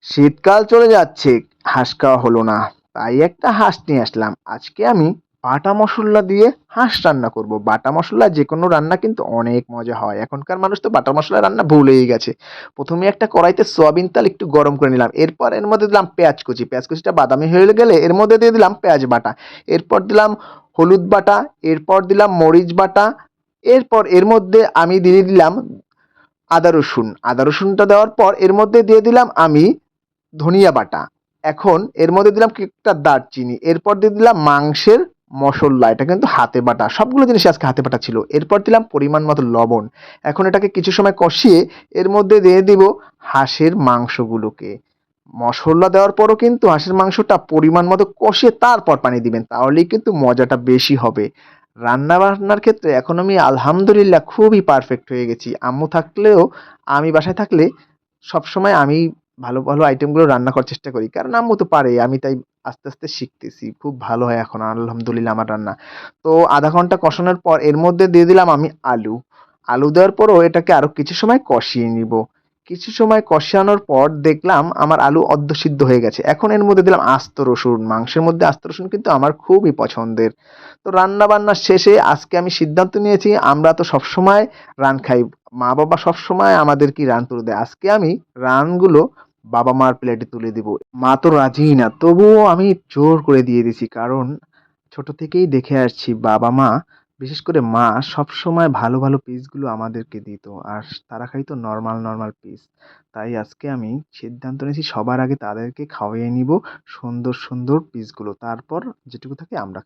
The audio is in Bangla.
শীতকাল চলে যাচ্ছে, হাঁস খাওয়া হলো না। তাই একটা হাঁস নিয়ে আসলাম। আজকে আমি বাটা মসল্লা দিয়ে হাঁস রান্না করব। বাটা মসলা যেকোনো রান্না কিন্তু অনেক মজা হয়। এখনকার মানুষ তো বাটা মসলা রান্না ভুলেই গেছে। ১ম এ একটা কড়াইতে সয়াবিন তেল একটু গরম করে নিলাম। এরপর এর মধ্যে দিলাম পেঁয়াজ কুচি। পেঁয়াজ কুচিটা বাদামি হয়ে গেলে এর মধ্যে দিয়ে দিলাম পেঁয়াজ বাটা। এরপর দিলাম হলুদ বাটা, এরপর দিলাম মরিচ বাটা, এরপর এর মধ্যে আমি দিয়ে দিলাম আদা রসুন। আদা রসুনটা দেওয়ার পর এর মধ্যে দিয়ে দিলাম আমি ধনিয়া বাটা। এখন এর মধ্যে দিলাম একটা দারচিনি। এরপর দিয়ে দিলাম মাংসের মসল্লা। এটা কিন্তু হাতে বাটা। সবগুলো জিনিস আজকে হাতে বাটা ছিল। এরপর দিলাম পরিমাণ মতো লবণ। এখন এটাকে কিছু সময় কষিয়ে এর মধ্যে দিয়ে দিব হাঁসের মাংসগুলোকে। মসল্লা দেওয়ার পরও কিন্তু হাঁসের মাংসটা পরিমাণ মতো কষিয়ে তারপর পানি দিবেন। তাহলেই কিন্তু মজাটা বেশি হবে। রান্না-বান্নার ক্ষেত্রে এখন আমি আলহামদুলিল্লাহ খুবই পারফেক্ট হয়ে গেছি। আম্মু থাকলেও আমি বাসায় থাকলে সবসময় আমি ভালো, ভালো আইটেমগুলো রান্না করার চেষ্টা করি। কারণ আম্মু তো পারে। আমি তাই আস্তে, আস্তে শিখতেছি। খুব ভালো হয় এখন আলহামদুলিল্লাহ আমার রান্না। তো ০.৫ ঘন্টা কষানোর পর এর মধ্যে দিয়ে দিলাম আমি আলু। আলু দেওয়ার পরও এটাকে আরো কিছু সময় কষিয়ে নিব। কিছু সময় কষানোর পর দেখলাম আমার আলু অর্ধসিদ্ধ হয়ে গেছে। এখন এর মধ্যে দিলাম আস্ত রসুন। মাংসের মধ্যে আস্ত রসুন কিন্তু আমার খুবই পছন্দের। তো রান্না-বান্না শেষে আজকে আমি সিদ্ধান্ত নিয়েছি আমরা তো সবসময় রান খাই। মা-বাবা সবসময় আমাদেরকে রান তুলে দেয়। আজকে আমি রানগুলো বাবা-মার প্লেটে তুলে দিব। মা তো রাজিই না। তবুও আমি জোর করে দিয়ে দিছি। কারণ ছোট থেকেই দেখে আসছি বাবা-মা, বিশেষ করে মা সবসময় ভালো, ভালো পিসগুলো আমাদেরকে দিত। আর তারা খাইতো নরমাল, নরমাল পিস। তাই আজকে আমি সিদ্ধান্ত নিয়েছি সবার আগে তাদেরকে খাওয়িয়ে নিবো সুন্দর, সুন্দর পিসগুলো। তারপর যেটুকু থাকে আমরা